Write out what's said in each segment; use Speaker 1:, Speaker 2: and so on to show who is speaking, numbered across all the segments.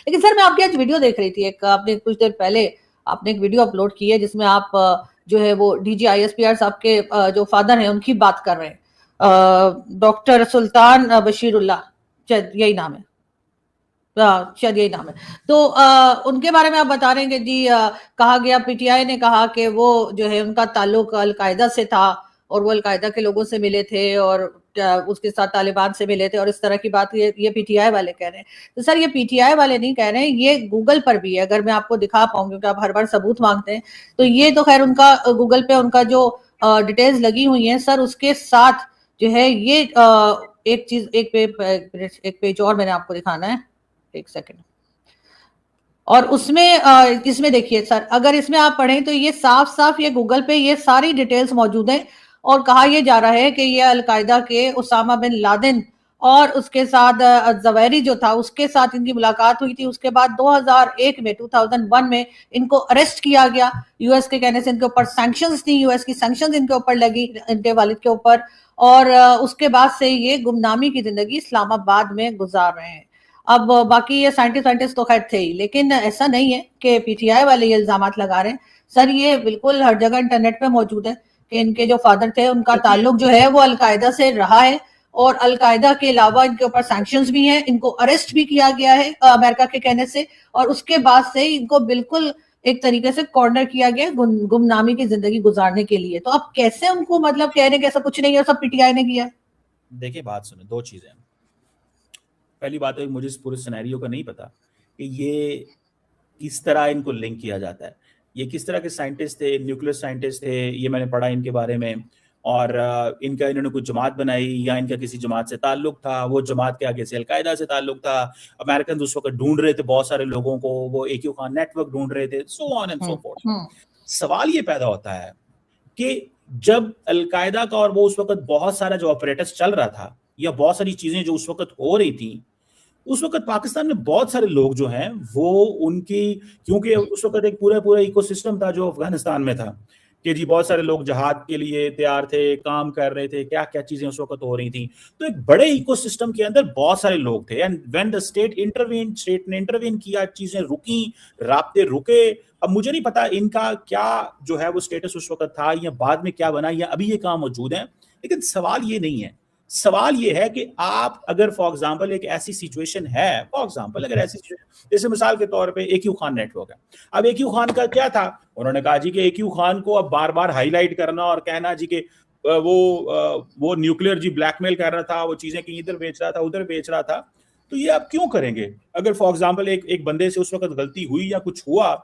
Speaker 1: लेकिन सर मैं आपकी आज वीडियो देख रही थी, एक आपने कुछ देर पहले आपने एक वीडियो अपलोड की है जिसमें आप जो है वो डीजी आईएसपीआर साहब के जो फादर हैं उनकी बात कर रहे हैं, डॉक्टर सुल्तान बशीरुल्लाह, शायद यही नाम है, शायद यही नाम है। तो उनके बारे में आप बता रहे हैं कि जी कहा गया, पीटीआई ने कहा कि वो जो है उनका ताल्लुक अलकायदा से था और वो अलकायदा के लोगों से मिले थे और उसके साथ तालिबान से मिले थे और इस तरह की बात ये पीटीआई वाले कह रहे हैं। तो सर ये पीटीआई वाले नहीं कह रहे हैं, ये गूगल पर भी है, अगर मैं आपको दिखा पाऊं क्योंकि आप हर बार सबूत मांगते हैं। तो ये तो खैर उनका गूगल पे उनका जो डिटेल्स लगी हुई है सर, उसके साथ जो है ये एक चीज, एक पेज और मैंने आपको दिखाना है, एक सेकंड। और उसमें इसमें देखिए सर, अगर इसमें आप पढ़ें तो ये साफ साफ ये गूगल पे ये सारी डिटेल्स मौजूद हैं और कहा यह जा रहा है कि ये अलकायदा के उसामा बिन लादेन और उसके साथ जवैरी जो था उसके साथ इनकी मुलाकात हुई थी। उसके बाद 2001 में इनको अरेस्ट किया गया, यूएस के कहने से इनके ऊपर सैंक्शंस थी, यूएस की सैंक्शंस इनके ऊपर लगी, इनके वालिद के ऊपर, और उसके बाद से ये गुमनामी की जिंदगी इस्लामाबाद में गुजार रहे हैं। अब बाकी ये साइंटिस्ट तो खैर थे ही, लेकिन ऐसा नहीं है कि पीटीआई वाले ये इल्जामात लगा रहे हैं सर, ये बिल्कुल हर जगह इंटरनेट पे मौजूद है कि इनके जो फादर थे उनका ताल्लुक जो है वो अलकायदा से रहा है और अलकायदा के अलावा इनके ऊपर सैंक्शंस भी हैं, इनको अरेस्ट भी किया गया है अमेरिका के कहने से, और उसके बाद से इनको बिल्कुल एक तरीके से कॉर्नर किया गया गुमनामी की जिंदगी गुजारने के लिए। तो आप कैसे उनको मतलब कह रहे हैं कि ऐसा कुछ नहीं है, सब पीटीआई ने किया है?
Speaker 2: देखिए बात सुने, दो चीजें। पहली बात है, मुझे इस पूरे सिनेरियो का नहीं पता कि ये किस तरह इनको लिंक किया जाता है, ये किस तरह के साइंटिस्ट थे, न्यूक्लियर साइंटिस्ट थे, ये मैंने पढ़ा इनके बारे में, और इनका इन्होंने कुछ जमात बनाई या इनका किसी जमात से ताल्लुक था, वो जमात के आगे से अलकायदा से ताल्लुक था, अमेरिकन उस वक्त ढूंढ रहे थे बहुत सारे लोगों को, वो AQ खान नेटवर्क ढूंढ रहे थे, so on and so fourth. सवाल ये पैदा होता है कि जब अलकायदा का और वो उस वक्त बहुत सारा जो ऑपरेटर्स चल रहा था या बहुत सारी चीजें जो उस वक्त हो रही थी, उस वक्त पाकिस्तान में बहुत सारे लोग जो हैं वो उनकी, क्योंकि उस वक्त एक पूरा इकोसिस्टम था जो अफगानिस्तान में था कि जी बहुत सारे लोग जहाद के लिए तैयार थे, काम कर रहे थे, क्या क्या चीजें उस वक्त हो रही थी, तो एक बड़े इकोसिस्टम के अंदर बहुत सारे लोग थे। एंड व्हेन द स्टेट ने इंटरवीन किया, चीजें रुकी, राब्ते रुके। अब मुझे नहीं पता इनका क्या जो है वो स्टेटस उस वक्त था या बाद में क्या बना या अभी ये काम मौजूद है, लेकिन सवाल ये नहीं है। सवाल ये है कि आप अगर फॉर एग्जांपल एक ऐसी सिचुएशन है, फॉर एग्जांपल अगर ऐसी जैसे मिसाल के तौर पे AQ खान नेटवर्क है, अब AQ खान का क्या था, उन्होंने कहा जी कि AQ खान को अब बार बार हाईलाइट करना और कहना जी कि वो न्यूक्लियर जी ब्लैकमेल कर रहा था, वो चीजें कहीं इधर बेच रहा था, उधर बेच रहा था, तो ये आप क्यों करेंगे? अगर फॉर एग्जाम्पल एक बंदे से उस वक्त गलती हुई या कुछ हुआ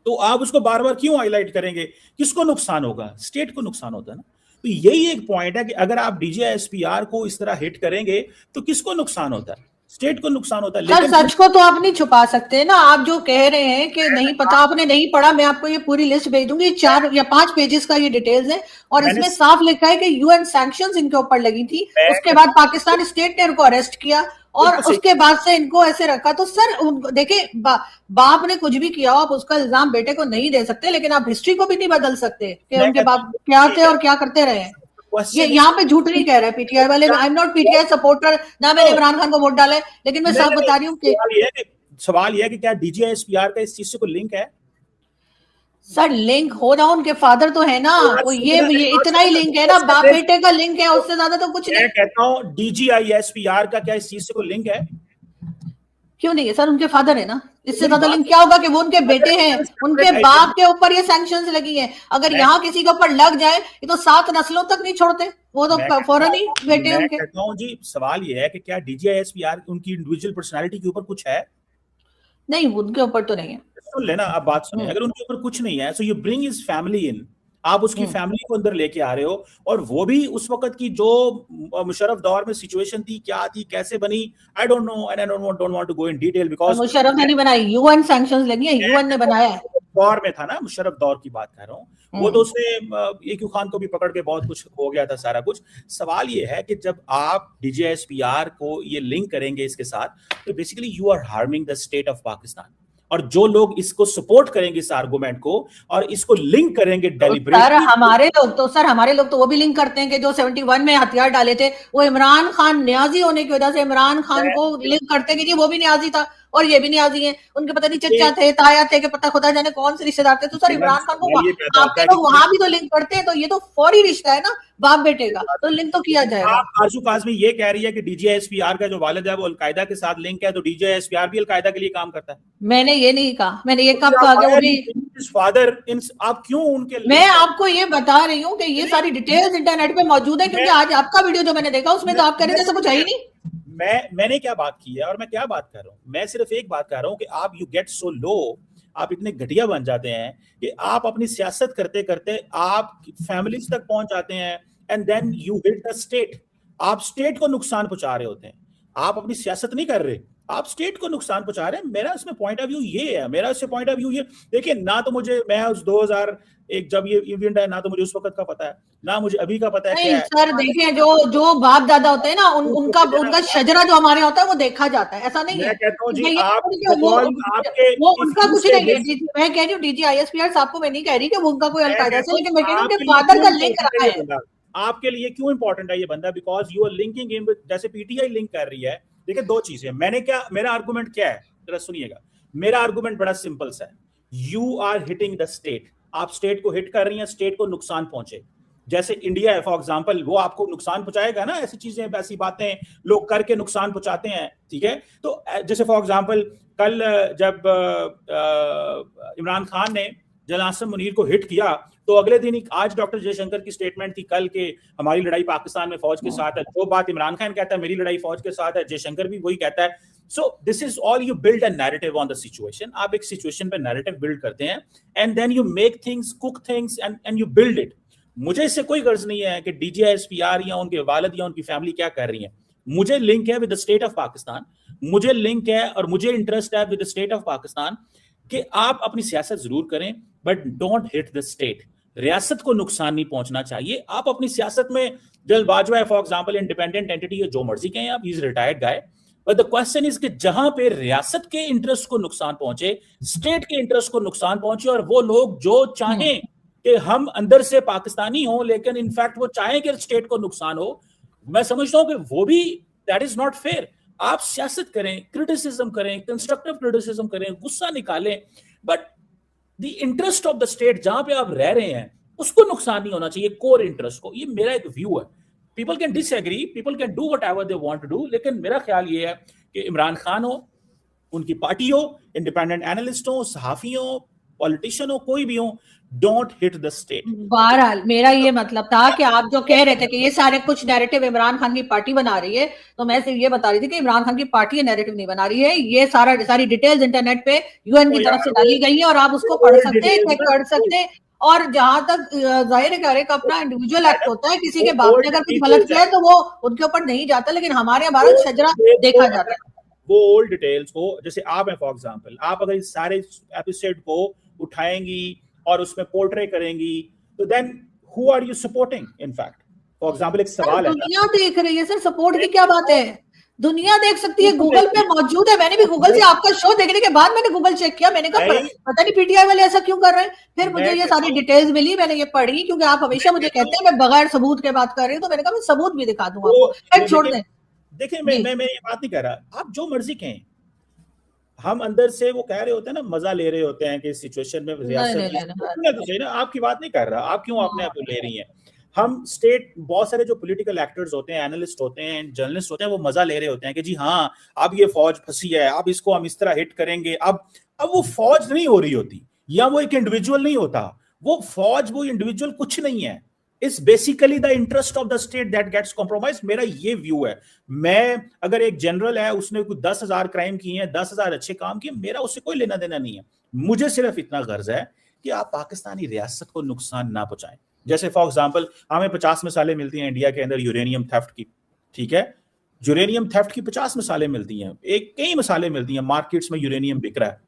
Speaker 2: तो आप उसको बार बार क्यों हाईलाइट करेंगे? किसको नुकसान होगा? स्टेट को नुकसान होता है ना। तो यही एक पॉइंट है कि अगर आप DGISPR को इस तरह हिट करेंगे तो किसको नुकसान होता है? स्टेट को नुकसान होता है।
Speaker 1: लेकिन सच को तो आप नहीं छुपा सकते ना, आप जो कह रहे हैं कि नहीं पता, आपने नहीं पढ़ा, मैं आपको ये पूरी लिस्ट भेज दूंगी, 4 या 5 पेजेस का ये डिटेल्स है और इसमें साफ लिखा है कि UN सैंक्शंस इनके ऊपर लगी थी, उसके बाद पाकिस्तान स्टेट ने इनको अरेस्ट किया और उसके बाद से इनको ऐसे रखा। तो सर देखिए बाप ने कुछ भी किया हो, आप उसका इल्जाम बेटे को नहीं दे सकते, लेकिन आप हिस्ट्री को भी नहीं बदल सकते कि उनके बाप क्या थे और क्या करते रहे हैं। ये यहाँ पे झूठ नहीं कह रहे पीटीआई वाले, I am not PTI supporter, ना मैंने इमरान खान को वोट डाला है, लेकिन मैं साफ बता रही हूँ कि
Speaker 2: सवाल ये है कि क्या DGISPR का इस चीज से कोई लिंक है?
Speaker 1: सर लिंक हो ना, उनके फादर तो है ना, वो ये इतना ही लिंक है ना, बाप बेटे का लिंक है, उससे ज्यादा तो कुछ नहीं।
Speaker 2: मैं कहता हूँ DGISPR का क्या इस चीज से कोई लिंक है?
Speaker 1: क्यों नहीं है सर, उनके फादर है ना, इससे ज्यादा लिंक क्या होगा कि वो उनके बेटे हैं, उनके बाप के ऊपर ये सैंक्शंस लगी हैं। अगर यहाँ किसी के ऊपर लग जाए ये तो 7 नस्लों तक नहीं छोड़ते, वो तो फौरन ही बेटे उनके।
Speaker 2: मैं कहता हूँ जी, सवाल ये है कि क्या DGISPR उनकी इंडिविजुअल पर्सनालिटी के ऊपर कुछ है?
Speaker 1: नहीं, उनके ऊपर तो नहीं है।
Speaker 2: सुन लेना, अब बात सुनिए, अगर उनके ऊपर कुछ नहीं है, so you bring his family in, आप उसकी फैमिली को अंदर लेके आ रहे हो, और वो भी उस वक्त की जो मुशर्रफ दौर में सिचुएशन थी, क्या थी, कैसे बनी, I don't know and I don't want to go in detail because
Speaker 1: Musharraf ने नहीं बनाई, UN सैंक्शंस लगी है, UN ने बनाया है।
Speaker 2: दौर में था ना, मुशर्रफ दौर की बात कर रहा हूँ, वो तो उसने AQ खान को भी पकड़ के बहुत कुछ हो गया था सारा कुछ। सवाल ये है कि जब आप DGISPR को ये लिंक करेंगे इसके साथ, तो basically you are harming the state of Pakistan, और जो लोग इसको सपोर्ट करेंगे इस आर्गुमेंट को और इसको लिंक करेंगे डेलिब्रेटली,
Speaker 1: सर हमारे लोग तो वो भी लिंक करते हैं कि जो 71 में हथियार डाले थे वो इमरान खान न्याजी होने की वजह से इमरान खान को लिंक करते हैं कि जी वो भी न्याजी था, और ये भी नहीं आती है, उनके पता नहीं चचा थे, ताया थे, कि पता खुदा जाने कौन से रिश्तेदार थे। तो सर इमरान खान को आपके लोग वहां भी तो लिंक करते हैं, तो ये तो फौरी रिश्ता है ना बाप बेटे का, तो लिंक तो किया जाएगा।
Speaker 2: आप आरजू काज़मी ये कह रही है कि डीजीआईएसपीआर का जो वालिद है वो अलकायदा के साथ लिंक है, तो डीजीआईएसपीआर भी अलकायदा के लिए काम करता है?
Speaker 1: मैंने ये नहीं कहा, मैंने ये कब कहा कि वो भी
Speaker 2: फादर इन, आप क्यों उनके,
Speaker 1: मैं आपको ये बता रही हूँ कि ये सारी डिटेल्स इंटरनेट पे मौजूद है, क्योंकि आज आपका वीडियो जो मैंने देखा उसमें तो आप कह रहे थे ऐसा कुछ है ही नहीं।
Speaker 2: मैंने क्या बात की है और मैं क्या बात कर रहा हूँ? मैं सिर्फ एक बात कर रहा हूँ कि आप यू गेट सो लो, आप इतने घटिया बन जाते हैं कि आप अपनी सियासत करते करते आप फैमिलीज तक पहुंच जाते हैं, and then you hit the state. आप स्टेट को नुकसान पहुंचा रहे होते हैं, आप अपनी सियासत नहीं कर रहे, आप स्टेट को नुकसान पहुंचा रहे हैं। मेरा इसमें पॉइंट ऑफ व्यू ये है, मेरा इससे पॉइंट ऑफ व्यू ये, देखिए ना तो मुझे, मैं उस 2001 जब ये इवेंट है, ना तो मुझे उस वक्त का पता है, ना मुझे अभी का पता है।
Speaker 1: नहीं सर देखिए, जो बाप दादा होते हैं ना उनका शजरा जो हमारे होता है वो देखा जाता है, ऐसा नहीं है।
Speaker 2: मैं कहता हूँ जी,
Speaker 1: वो उनका कुछ नहीं है। मैं कह रही हूँ डीजीआईएसपीआर साहब को मैं नहीं कह रही कि वो उनका कोई अलकायदा से, लेकिन मैं कह रही हूँ कि फादर का लिंक रहा है।
Speaker 2: आपके लिए क्यों इंपॉर्टेंट है ये बंदा? Because you are linking him with, जैसे पीटीआई लिंक कर रही है। देखिए दो चीजें, मेरा आर्गुमेंट क्या है जरा सुनिएगा। मेरा आर्गुमेंट बड़ा सिंपल सा है, you are hitting the state, आप स्टेट को हिट कर रही हैं, स्टेट को नुकसान पहुंचे। जैसे इंडिया है फॉर एग्जांपल, वो आपको नुकसान पहुंचाएगा ना, ऐसी चीजें ऐसी बातें लोग करके नुकसान पहुंचाते हैं, ठीक है। तो जैसे फॉर एग्जांपल कल जब इमरान खान ने जनरल आसिम मुनीर को हिट किया, तो अगले दिन ही आज डॉक्टर जयशंकर की स्टेटमेंट थी कल के हमारी लड़ाई पाकिस्तान में फौज के साथ है। जो बात इमरान खान कहता है मेरी लड़ाई फौज के साथ है, जयशंकर भी वही कहता है। So this is all, you build a narrative on the situation. आप एक सिचुएशन पे नैरेटिव बिल्ड करते हैं, and then you make things, cook things, and you build it. मुझे इससे कोई गर्ज नहीं है कि डीजीआईएसपीआर या उनके वालिद या उनकी फैमिली क्या कर रही है। मुझे लिंक है with the state of Pakistan, मुझे लिंक है और मुझे इंटरेस्ट है with the state of Pakistan कि आप अपनी सियासत जरूर करें, but don't hit the state. रियासत को नुकसान नहीं पहुंचना चाहिए। आप अपनी सियासत में, जल बाजवा है फॉर एग्जांपल, इंडिपेंडेंट एंटिटी है, जो मर्जी कहें आप, he is retired guy, but the question is कि जहां पे रियासत के इंटरेस्ट को नुकसान पहुंचे, स्टेट के इंटरेस्ट को नुकसान पहुंचे, और वो लोग जो चाहें कि हम अंदर से पाकिस्तानी हो लेकिन इनफैक्ट वो चाहें कि स्टेट को नुकसान हो, मैं समझता हूं कि वो भी, दैट इज नॉट फेयर। आप सियासत करें, क्रिटिसिज्म करें, कंस्ट्रक्टिव क्रिटिसिज्म करें, गुस्सा निकालें, but the interest of the state जहां पे आप रह रहे हैं उसको नुकसान नहीं होना चाहिए, कोर इंटरेस्ट को। ये मेरा एक व्यू है। People can disagree, people can do whatever they want to do, लेकिन मेरा ख्याल ये है कि इमरान खान हो, उनकी पार्टी हो, इंडिपेंडेंट एनालिस्ट हो, सहाफी हो, पॉलिटिशियन हो, कोई भी हो, डोंट हिट द स्टेट।
Speaker 1: बहरहाल मेरा ये मतलब था कि आप जो कह रहे थे कि ये सारे कुछ नैरेटिव इमरान खान की पार्टी बना रही है, तो मैं सिर्फ ये बता रही थी कि इमरान खान की पार्टी ये नैरेटिव नहीं बना रही है। ये सारी डिटेल्स इंटरनेट पे यूएन की तरफ से डाली गई है और आप उसको पढ़ सकते हैं, चेक कर सकते हैं। और जहां तक जाहिर है कि हर एक अपना इंडिविजुअल एक्ट होता है, किसी के बाप ने अगर कुछ गलत किया है तो वो उनके ऊपर नहीं जाता, लेकिन हमारे हमारा शजरा देखा जाता है।
Speaker 2: वो ओल्ड डिटेल्स को, जैसे आप हैं फॉर एग्जांपल, आप अगर इस सारे एपिसोड को उठाएंगी और उसमें पोर्ट्रे करेंगी, तो then who are you supporting? In fact for example एक सवाल है,
Speaker 1: दुनिया देख रही है सर, सपोर्ट की क्या बात है? दुनिया देख सकती है, गूगल पे मौजूद है। मैंने भी गूगल से आपका शो देखने के बाद मैंने गूगल चेक किया, मैंने कहा पता नहीं पीटीआई वाले ऐसा क्यों कर रहे हैं। फिर मुझे ये सारी डिटेल्स मिली, मैंने ये पढ़ी, क्योंकि आप हमेशा मुझे कहते हैं मैं बगैर सबूत के बात कर रही हूँ, तो मैंने कहा मैं सबूत भी दिखा दूंगा आपको। छोड़ दें,
Speaker 2: देखिए मैं ये बात नहीं कर रहा, आप जो मर्जी कहें, हम अंदर से वो कह रहे होते हैं ना, मजा ले रहे होते हैं कि सिचुएशन में रियासत, आपकी बात नहीं कर रहा, आप क्यों अपने आप ले रही हैं? हम स्टेट, बहुत सारे जो पॉलिटिकल एक्टर्स होते हैं, एनालिस्ट होते हैं, जर्नलिस्ट होते हैं, वो मजा ले रहे होते हैं कि जी हाँ अब ये फौज फंसी है, अब इसको हम इस तरह हिट करेंगे। अब वो फौज नहीं हो रही होती, या वो एक इंडिविजुअल नहीं होता, वो फौज, वो इंडिविजुअल कुछ नहीं है। Is basically the interest of the state that gets compromise. मेरा ये व्यू है। मैं, अगर एक जनरल है, उसने कुछ 10,000 क्राइम किए हैं, 10,000 अच्छे काम किए, मेरा उससे कोई लेना देना नहीं है। मुझे सिर्फ इतना गर्ज है कि आप पाकिस्तानी रियासत को नुकसान ना पहुंचाएं। जैसे फॉर एग्जाम्पल हमें 50 मिसालें मिलती हैं इंडिया के अंदर यूरेनियम थेफ्ट की, ठीक है, यूरेनियम थेफ्ट की 50 मिसालें मिलती हैं, एक कई मिसालें मिलती हैं, मार्केट्स में यूरेनियम बिक रहा है,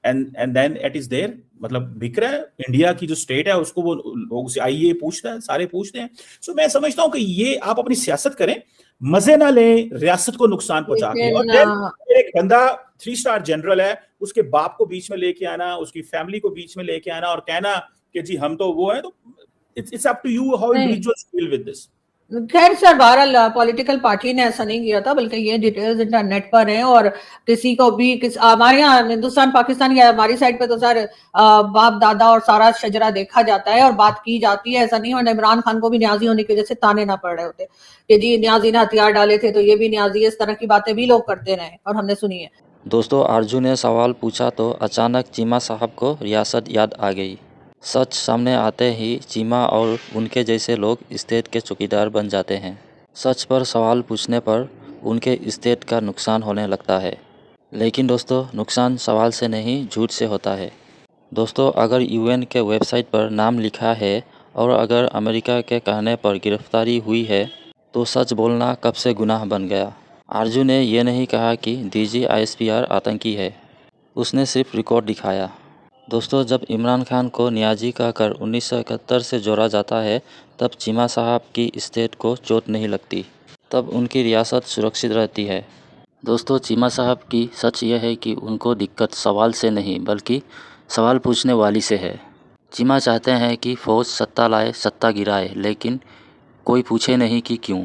Speaker 2: and then it is there, मतलब बिक रहा है। इंडिया की जो स्टेट है उसको वो लोग आईए पूछता है, सारे पूछते हैं। सो मैं समझता हूं कि ये आप अपनी सियासत करें, मजे ना लें रियासत को नुकसान पहुंचा के। और एक बंदा 3 स्टार जनरल है, उसके बाप को बीच में लेके आना, उसकी फैमिली को बीच में लेके आना और कहना कि जी हम तो वो है, तो it's up to you how individuals feel with this.
Speaker 1: खैर सर, बहरहाल पॉलिटिकल पार्टी ने ऐसा नहीं किया था, बल्कि ये डिटेल्स इंटरनेट पर हैं, और किसी को भी हमारे यहाँ हिंदुस्तान पाकिस्तान या हमारी साइड पे तो सर बाप दादा और सारा शजरा देखा जाता है और बात की जाती है। ऐसा नहीं, और इमरान खान को भी न्याजी होने की वजह से ताने ना पड़ रहे होते कि जी न्याजी ने हथियार डाले थे तो ये भी न्याजी, इस तरह की बातें भी लोग करते रहे और हमने सुनी है।
Speaker 3: दोस्तों, आरजू ने सवाल पूछा तो अचानक चीमा साहब को रियासत याद आ गई। सच सामने आते ही चीमा और उनके जैसे लोग स्टेट के चौकीदार बन जाते हैं। सच पर सवाल पूछने पर उनके स्टेट का नुकसान होने लगता है। लेकिन दोस्तों, नुकसान सवाल से नहीं, झूठ से होता है। दोस्तों, अगर यूएन के वेबसाइट पर नाम लिखा है और अगर अमेरिका के कहने पर गिरफ्तारी हुई है तो सच बोलना कब से गुनाह बन गया। आरजू ने ये नहीं कहा कि DGISPR आतंकी है, उसने सिर्फ रिकॉर्ड दिखाया। दोस्तों, जब इमरान खान को नियाजी कहकर 1971 से जोड़ा जाता है तब चीमा साहब की स्टेट को चोट नहीं लगती, तब उनकी रियासत सुरक्षित रहती है। दोस्तों, चीमा साहब की सच यह है कि उनको दिक्कत सवाल से नहीं बल्कि सवाल पूछने वाली से है। चीमा चाहते हैं कि फ़ौज सत्ता लाए, सत्ता गिराए, लेकिन कोई पूछे नहीं कि क्यों,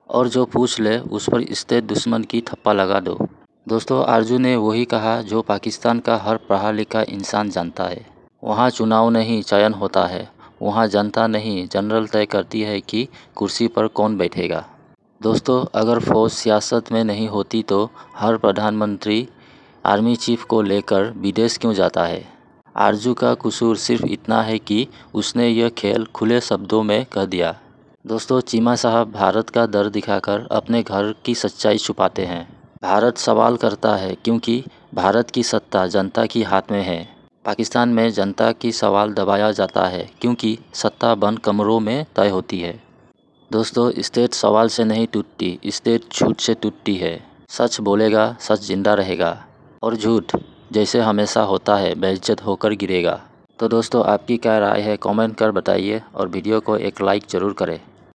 Speaker 3: और जो पूछ ले उस पर स्टेट दुश्मन की थप्पा लगा दो। दोस्तों, आरजू ने वही कहा जो पाकिस्तान का हर पढ़ा लिखा इंसान जानता है। वहाँ चुनाव नहीं चयन होता है, वहाँ जनता नहीं जनरल तय करती है कि कुर्सी पर कौन बैठेगा। दोस्तों, अगर फ़ौज सियासत में नहीं होती तो हर प्रधानमंत्री आर्मी चीफ को लेकर विदेश क्यों जाता है। आरजू का कसूर सिर्फ इतना है कि उसने यह खेल खुले शब्दों में कह दिया। दोस्तों, चीमा साहब भारत का डर दिखाकर अपने घर की सच्चाई छुपाते हैं। भारत सवाल करता है क्योंकि भारत की सत्ता जनता की हाथ में है। पाकिस्तान में जनता की सवाल दबाया जाता है क्योंकि सत्ता बंद कमरों में तय होती है। दोस्तों, स्टेट सवाल से नहीं टूटती, स्टेट झूठ से टूटती है। सच बोलेगा, सच जिंदा रहेगा, और झूठ जैसे हमेशा होता है बेइज्जत होकर गिरेगा। तो दोस्तों, आपकी क्या राय है कमेंट कर बताइए और वीडियो को एक लाइक ज़रूर करें।